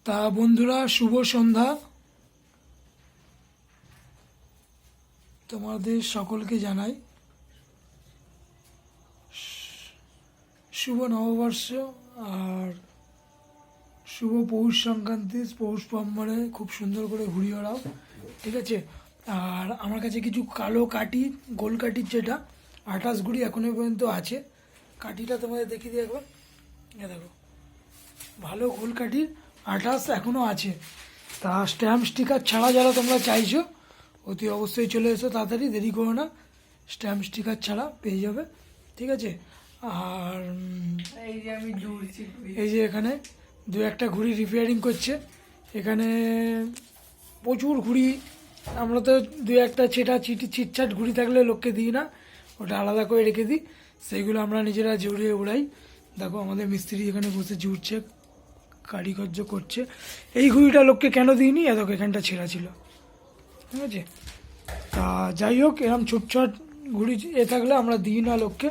তা বন্ধুরা, শুভ সন্ধ্যা। তোমাদের সকলকে জানাই শুভ নববর্ষ আর শুভ পৌষ সংক্রান্তি। পৌষ পার্বণে খুব সুন্দর করে ঘুরি ওড়াও, ঠিক আছে। আর আমার কাছে কিছু কালো কাঠি, গোল কাঠির যেটা 28 ঘুড়ি এখনো পর্যন্ত আছে। কাঠিটা তোমাদের দেখিয়ে দিই একবার। দেখো, ভালো গোল কাঠির 28 এখনও আছে। তা স্ট্যাম্প স্টিকার ছাড়া যারা তোমরা চাইছো, অতি অবশ্যই চলে এসো, তাড়াতাড়ি দেরি করো না। স্ট্যাম্প স্টিকার ছাড়া পেয়ে যাবে, ঠিক আছে। আর এই যে এখানে দু একটা ঘুড়ি রিপেয়ারিং করছে। এখানে প্রচুর ঘুড়ি, আমরা তো দু একটা চিটচাট ঘুড়ি থাকলে লোককে দিই না, ওটা আলাদা করে রেখে দিই। সেইগুলো আমরা নিজেরা জড়িয়ে উড়াই। দেখো আমাদের মিস্ত্রি এখানে বসে জুড়ছে, কারিগর্য করছে। এই ঘুড়িটা লোককে কেন দিইনি, দেখো এখানটা ছেঁড়া ছিল, ঠিক আছে। তা যাই হোক, এরকম ছুটছাট ঘুড়ি থাকলে আমরা দিই না লোককে।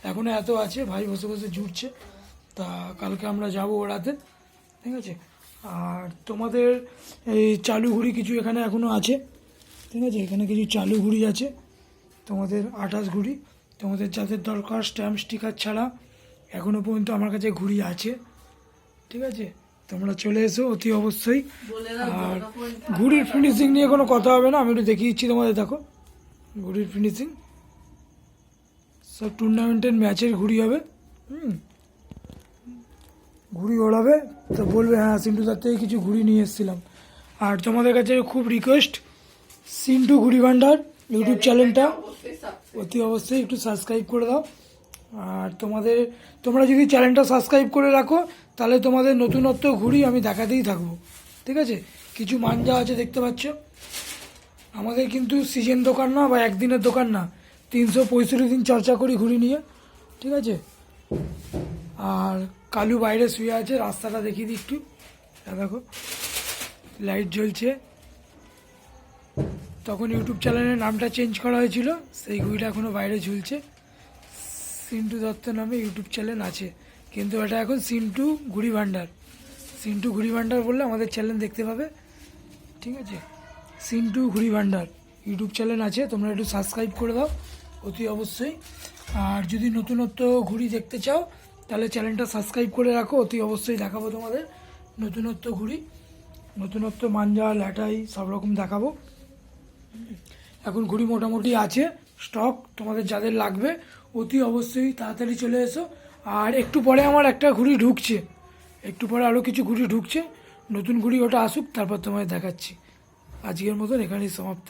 এখনও এত আছে, ভাই বসে বসে জুড়ছে। তা কালকে আমরা যাব ওড়াতে, ঠিক আছে। আর তোমাদের এই চালু ঘুড়ি কিছু এখানে এখনও আছে, ঠিক আছে। এখানে কিছু চালু ঘুড়ি আছে তোমাদের 28 ঘুড়ি। তোমাদের যাদের দরকার স্ট্যাম্প স্টিকার ছাড়া এখনও পর্যন্ত আমার কাছে ঘুড়ি আছে, ঠিক আছে। তোমরা চলে এসো অতি অবশ্যই। আর ঘুড়ির ফিনিশিং নিয়ে কোনো কথা হবে না, আমি একটু দেখিয়ে দিচ্ছি তোমাদের। দেখো ঘুড়ির ফিনিশিং সব টুর্নামেন্টের ম্যাচের ঘুড়ি হবে। ঘুড়ি ওড়াবে তো বলবে হ্যাঁ সিন্টুদার থেকে কিছু ঘুড়ি নিয়ে এসেছিলাম। আর তোমাদের কাছে খুব রিকোয়েস্ট, সিন্টু ঘুড়ি ভান্ডার ইউটিউব চ্যানেলটা অতি অবশ্যই একটু সাবস্ক্রাইব করে দাও। আর তোমরা যদি চ্যানেলটা সাবস্ক্রাইব করে রাখো, তাহলে তোমাদের নতুনত্ব ঘুড়ি আমি দেখাতেই থাকবো, ঠিক আছে। কিছু মাঞ্জা আছে দেখতে পাচ্ছ। আমাদের কিন্তু সিজন দোকান না বা একদিনের দোকান না, 365 দিন চর্চা করি ঘুড়ি নিয়ে, ঠিক আছে। আর কালু বাইরে শুয়ে আছে, রাস্তাটা দেখিয়ে দিই একটু। দেখো লাইট জ্বলছে। তখন ইউটিউব চ্যানেলের নামটা চেঞ্জ করা হয়েছিল, সেই ঘুড়িটা এখনও বাইরে ঝুলছে। সিন্টু দত্ত নামে ইউটিউব চ্যানেল আছে, কিন্তু এটা এখন সিন্টু ঘুড়ি ভান্ডার। সিন্টু ঘুড়ি ভান্ডার বললে আমাদের চ্যানেল দেখতে পাবে, ঠিক আছে। সিন্টু ঘুড়ি ভান্ডার ইউটিউব চ্যানেল আছে, তোমরা একটু সাবস্ক্রাইব করে দাও অতি অবশ্যই। আর যদি নতুনত্ব ঘুড়ি দেখতে চাও, তাহলে চ্যানেলটা সাবস্ক্রাইব করে রাখো, অতি অবশ্যই দেখাবো তোমাদের নতুনত্ব ঘুড়ি, নতুনত্ব মাঞ্জা ল্যাটাই সব রকম দেখাবো। এখন ঘুড়ি মোটামুটি আছে স্টক, তোমাদের যাদের লাগবে অতি অবশ্যই তাড়াতাড়ি চলে এসো। আর একটু পরে আমার একটা ঘুড়ি ঢুকছে, একটু পরে আরও কিছু ঘুড়ি ঢুকছে, নতুন ঘুড়ি, ওটা আসুক তারপর তোমায় দেখাচ্ছি। আজকের মতন এখানেই সমাপ্ত।